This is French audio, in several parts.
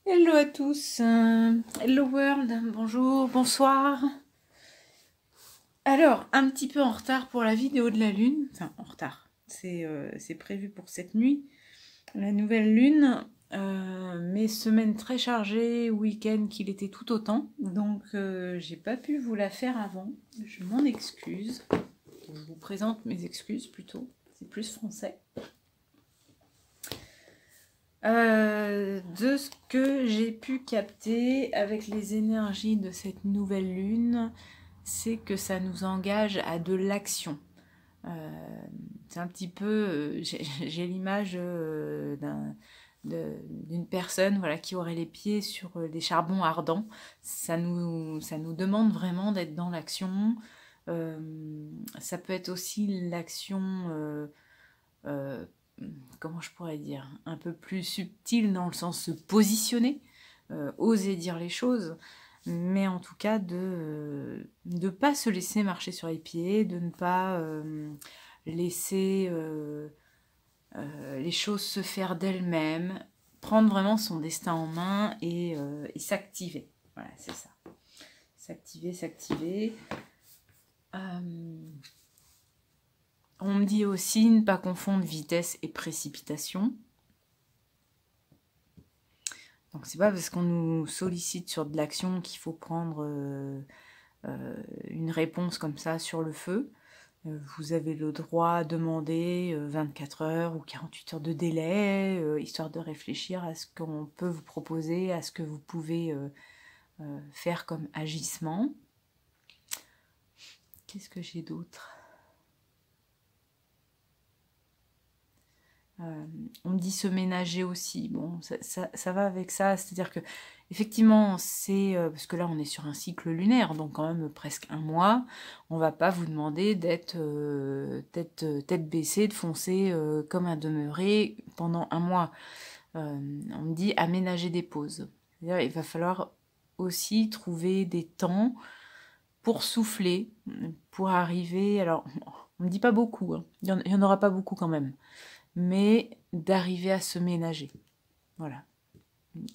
Hello à tous, hello world, bonjour, bonsoir. Alors, un petit peu en retard pour la vidéo de la lune, enfin en retard, c'est prévu pour cette nuit, la nouvelle lune, mais semaine très chargée, week-end qu'il était tout autant, donc j'ai pas pu vous la faire avant, je m'en excuse, je vous présente mes excuses plutôt, c'est plus français. De ce que j'ai pu capter avec les énergies de cette nouvelle lune, c'est que ça nous engage à de l'action. C'est un petit peu, j'ai l'image d'une personne voilà, qui aurait les pieds sur des charbons ardents. Ça nous demande vraiment d'être dans l'action. Ça peut être aussi l'action euh, comment je pourrais dire, un peu plus subtil dans le sens se positionner, oser dire les choses, mais en tout cas de ne pas se laisser marcher sur les pieds, de ne pas laisser les choses se faire d'elles-mêmes, prendre vraiment son destin en main et s'activer. Voilà, c'est ça. S'activer, s'activer. On me dit aussi ne pas confondre vitesse et précipitation. Donc c'est pas parce qu'on nous sollicite sur de l'action qu'il faut prendre une réponse comme ça sur le feu. Vous avez le droit de demander 24 heures ou 48 heures de délai, histoire de réfléchir à ce qu'on peut vous proposer, à ce que vous pouvez faire comme agissement. Qu'est-ce que j'ai d'autre ? On me dit se ménager aussi. Bon, ça va avec ça. C'est-à-dire que, effectivement, c'est. Parce que là, on est sur un cycle lunaire, donc quand même presque un mois. On va pas vous demander d'être tête baissée, de foncer comme un demeuré pendant un mois. On me dit aménager des pauses. C'est-à-dire, il va falloir aussi trouver des temps pour souffler, pour arriver. Alors, on me dit pas beaucoup, hein. Il y en aura pas beaucoup quand même, mais d'arriver à se ménager. Voilà.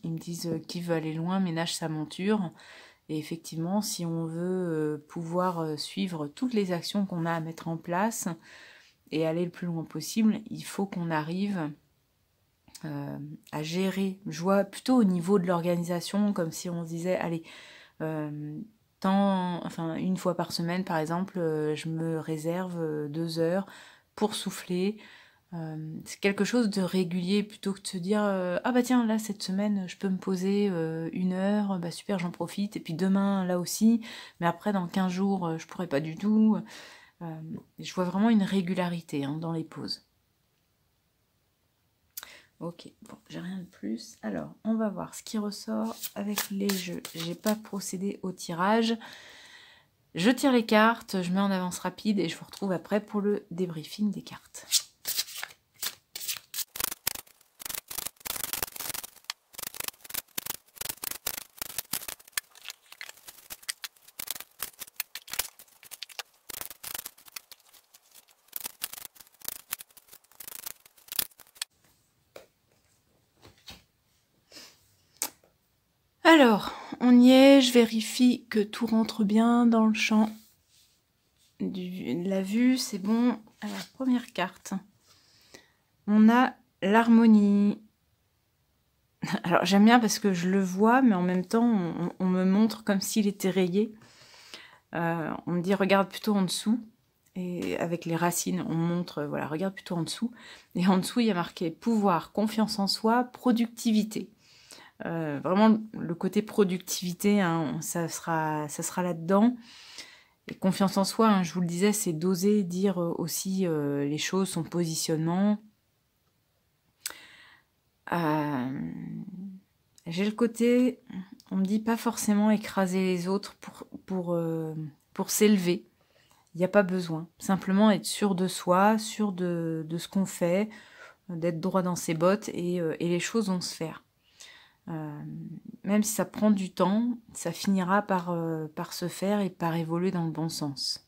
Ils me disent qui veut aller loin ménage sa monture. Et effectivement, si on veut pouvoir suivre toutes les actions qu'on a à mettre en place et aller le plus loin possible, il faut qu'on arrive à gérer. Je vois plutôt au niveau de l'organisation, comme si on se disait, allez, une fois par semaine, par exemple, je me réserve 2 heures pour souffler. C'est quelque chose de régulier plutôt que de se dire ah bah tiens là cette semaine je peux me poser 1 heure, bah super j'en profite et puis demain là aussi, mais après dans 15 jours je pourrais pas du tout. Je vois vraiment une régularité hein, dans les pauses. Ok, bon, j'ai rien de plus. Alors, on va voir ce qui ressort avec les jeux. J'ai pas procédé au tirage. Je tire les cartes, je mets en avance rapide et je vous retrouve après pour le débriefing des cartes. Alors, on y est, je vérifie que tout rentre bien dans le champ de la vue, c'est bon. Alors, première carte, on a l'harmonie. Alors, j'aime bien parce que je le vois, mais en même temps, on me montre comme s'il était rayé. On me dit, regarde plutôt en dessous. Et avec les racines, on montre, voilà, regarde plutôt en dessous. Et en dessous, il y a marqué pouvoir, confiance en soi, productivité. Vraiment, le côté productivité, hein, ça sera là-dedans. Et confiance en soi, hein, je vous le disais, c'est d'oser dire aussi les choses, son positionnement. J'ai le côté, on me dit pas forcément écraser les autres pour s'élever. Il n'y a pas besoin. Simplement être sûr de soi, sûr de ce qu'on fait, d'être droit dans ses bottes et les choses vont se faire. Même si ça prend du temps, ça finira par se faire et par évoluer dans le bon sens.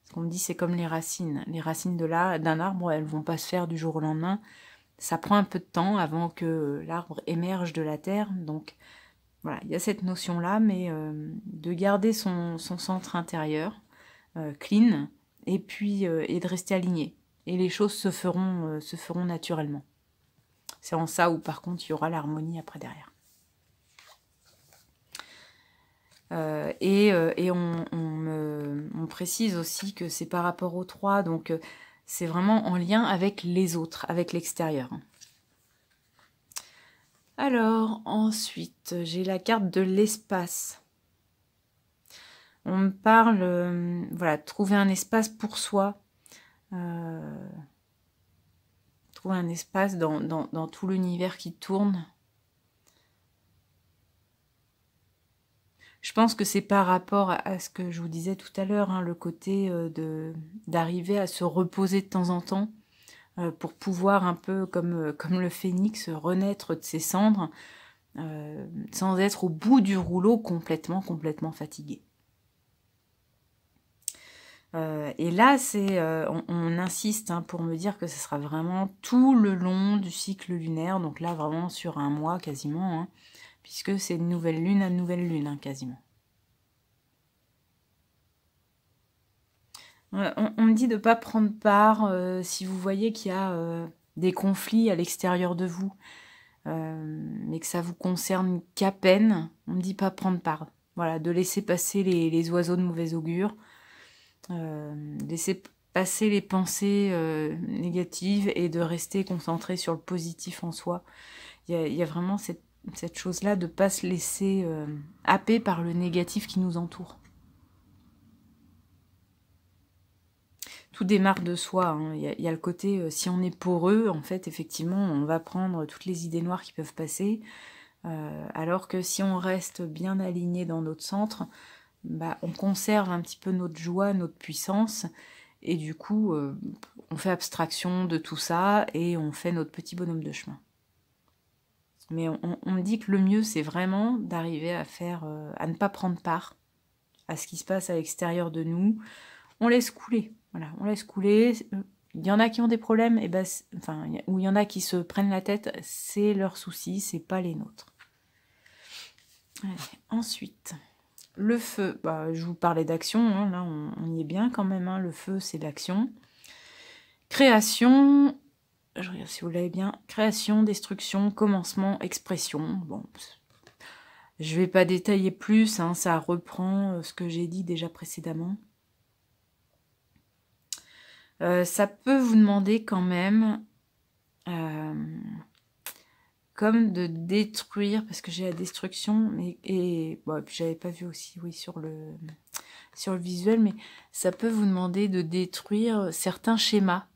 Ce qu'on me dit, c'est comme les racines. Les racines d'un arbre, elles vont pas se faire du jour au lendemain. ça prend un peu de temps avant que l'arbre émerge de la terre. Donc voilà, il y a cette notion-là, mais de garder son centre intérieur clean, et puis et de rester aligné. Et les choses se feront naturellement. C'est en ça où par contre il y aura l'harmonie après derrière. Et on précise aussi que c'est par rapport aux 3, donc c'est vraiment en lien avec les autres, avec l'extérieur. Alors, ensuite, j'ai la carte de l'espace. On me parle, voilà, trouver un espace pour soi. Trouver un espace dans tout l'univers qui tourne. Je pense que c'est par rapport à ce que je vous disais tout à l'heure, hein, le côté d'arriver à se reposer de temps en temps pour pouvoir un peu, comme le phénix, renaître de ses cendres sans être au bout du rouleau complètement fatigué. Et là, on insiste hein, pour me dire que ce sera vraiment tout le long du cycle lunaire, donc là vraiment sur un mois quasiment, hein, puisque c'est de nouvelle lune à nouvelle lune, hein, quasiment. On me dit de ne pas prendre part si vous voyez qu'il y a des conflits à l'extérieur de vous, mais que ça vous concerne qu'à peine. On me dit pas prendre part. Voilà, de laisser passer les oiseaux de mauvais augure, laisser passer les pensées négatives et de rester concentré sur le positif en soi. Il y a vraiment cette chose-là de ne pas se laisser happer par le négatif qui nous entoure. Tout démarre de soi. Hein. Il y a le côté, si on est poreux, en fait, effectivement, on va prendre toutes les idées noires qui peuvent passer. Alors que si on reste bien aligné dans notre centre, bah, on conserve un petit peu notre joie, notre puissance. Et du coup, on fait abstraction de tout ça et on fait notre petit bonhomme de chemin. Mais on me dit que le mieux, c'est vraiment d'arriver à ne pas prendre part à ce qui se passe à l'extérieur de nous. On laisse couler. Voilà, on laisse couler. Il y en a qui ont des problèmes, et ben, ou il y en a qui se prennent la tête, c'est leur souci, c'est pas les nôtres. Allez, ensuite, le feu. Bah, je vous parlais d'action, hein, là on y est bien quand même. Hein, le feu, c'est l'action. Création. Je regarde si vous l'avez bien. Création, destruction, commencement, expression. Bon, je vais pas détailler plus. Hein, ça reprend ce que j'ai dit déjà précédemment. Ça peut vous demander quand même comme de détruire, parce que j'ai la destruction, et bon, puis j'avais pas vu aussi, oui, sur le visuel, mais ça peut vous demander de détruire certains schémas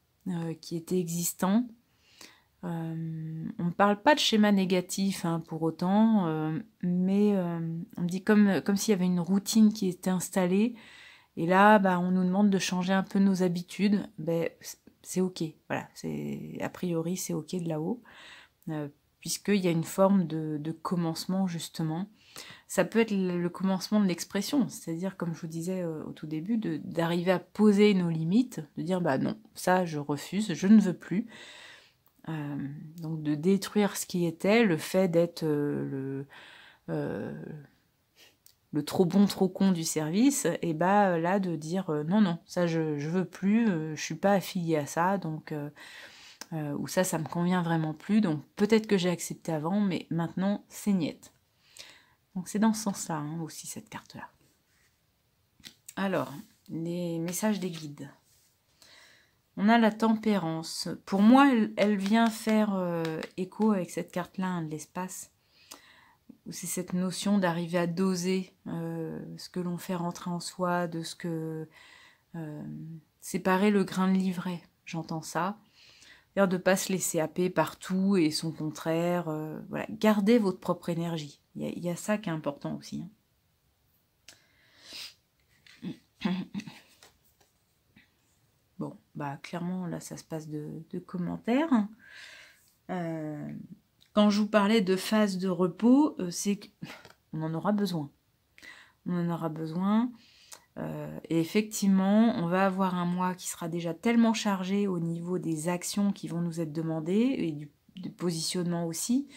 qui étaient existants. On ne parle pas de schéma négatif hein, pour autant, mais on me dit comme s'il y avait une routine qui était installée. Et là, bah, on nous demande de changer un peu nos habitudes. Ben, c'est ok. Voilà, a priori, c'est ok de là-haut. Puisqu'il y a une forme de commencement, justement. Ça peut être le commencement de l'expression. C'est-à-dire, comme je vous disais au tout début, d'arriver à poser nos limites. De dire, bah non, ça, je refuse, je ne veux plus. Donc, de détruire ce qui était, le fait d'être le trop bon, trop con du service, et bah là de dire non, non, ça je veux plus, je suis pas affiliée à ça, donc ou ça me convient vraiment plus, donc peut-être que j'ai accepté avant, mais maintenant c'est niette. Donc c'est dans ce sens-là hein, aussi cette carte-là. Alors, les messages des guides. On a la tempérance. Pour moi, elle vient faire écho avec cette carte-là hein, de l'espace. C'est cette notion d'arriver à doser ce que l'on fait rentrer en soi, de ce que... séparer le grain de l'ivraie, j'entends ça. C'est-à-dire de ne pas se laisser happer par tout et son contraire. Voilà. Gardez votre propre énergie. Il y a ça qui est important aussi. Hein. Bon, bah clairement, là, ça se passe de commentaires. Quand je vous parlais de phase de repos, c'est qu'on en aura besoin. On en aura besoin. Et effectivement, on va avoir un mois qui sera déjà tellement chargé au niveau des actions qui vont nous être demandées et du positionnement aussi,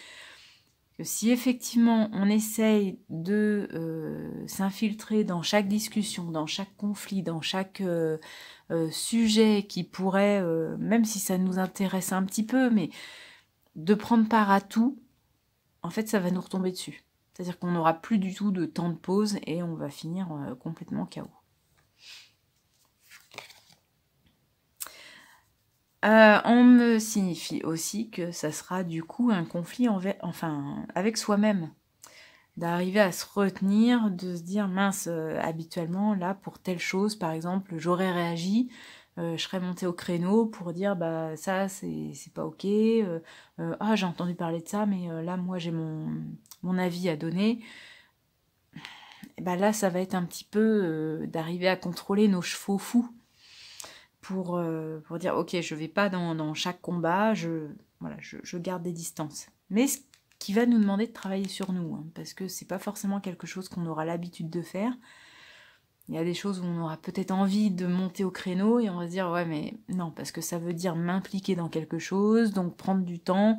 que si effectivement on essaye de s'infiltrer dans chaque discussion, dans chaque conflit, dans chaque sujet qui pourrait, même si ça nous intéresse un petit peu, mais de prendre part à tout, en fait ça va nous retomber dessus. C'est-à-dire qu'on n'aura plus du tout de temps de pause et on va finir complètement KO. On me signifie aussi que ça sera du coup un conflit avec soi-même. D'arriver à se retenir, de se dire mince, habituellement là pour telle chose par exemple j'aurais réagi, je serais montée au créneau pour dire bah ça c'est pas ok, ah j'ai entendu parler de ça mais là moi j'ai mon avis à donner. Et bah là ça va être un petit peu d'arriver à contrôler nos chevaux fous pour dire ok je vais pas dans chaque combat, voilà, je garde des distances. Mais ce qui va nous demander de travailler sur nous, hein, parce que c'est pas forcément quelque chose qu'on aura l'habitude de faire. Il y a des choses où on aura peut-être envie de monter au créneau et on va se dire ouais mais non, parce que ça veut dire m'impliquer dans quelque chose, donc prendre du temps.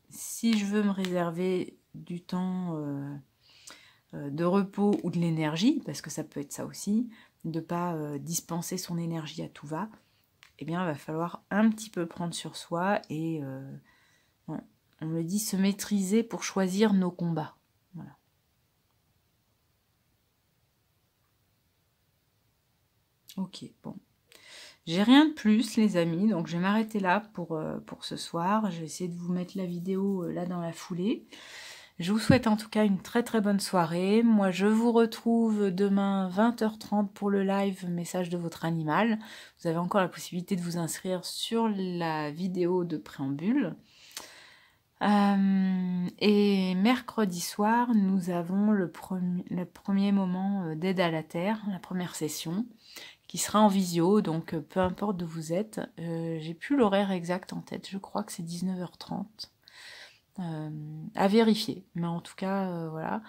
Si je veux me réserver du temps de repos ou de l'énergie, parce que ça peut être ça aussi, de pas dispenser son énergie à tout va, eh bien, il va falloir un petit peu prendre sur soi et, on me dit, se maîtriser pour choisir nos combats. Voilà. Ok, bon. J'ai rien de plus, les amis, donc je vais m'arrêter là pour ce soir. Je vais essayer de vous mettre la vidéo là dans la foulée. Je vous souhaite en tout cas une très très bonne soirée. Moi, je vous retrouve demain 20h30 pour le live message de votre animal. Vous avez encore la possibilité de vous inscrire sur la vidéo de préambule. Et mercredi soir, nous avons le premier moment d'aide à la terre, la première session, qui sera en visio, donc peu importe d'où vous êtes. J'ai plus l'horaire exact en tête, je crois que c'est 19h30. À vérifier, mais en tout cas, voilà.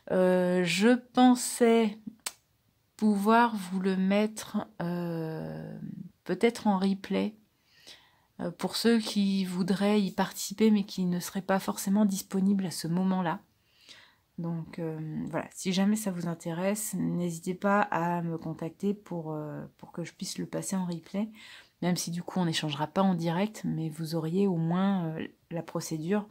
Je pensais pouvoir vous le mettre peut-être en replay pour ceux qui voudraient y participer mais qui ne seraient pas forcément disponibles à ce moment-là. Donc voilà, si jamais ça vous intéresse, n'hésitez pas à me contacter pour que je puisse le passer en replay, même si du coup on n'échangera pas en direct, mais vous auriez au moins la procédure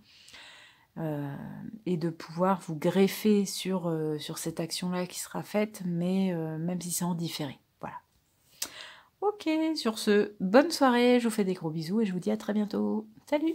et de pouvoir vous greffer sur cette action-là qui sera faite, mais même si c'est en différé. Voilà. Ok, sur ce, bonne soirée, je vous fais des gros bisous et je vous dis à très bientôt. Salut!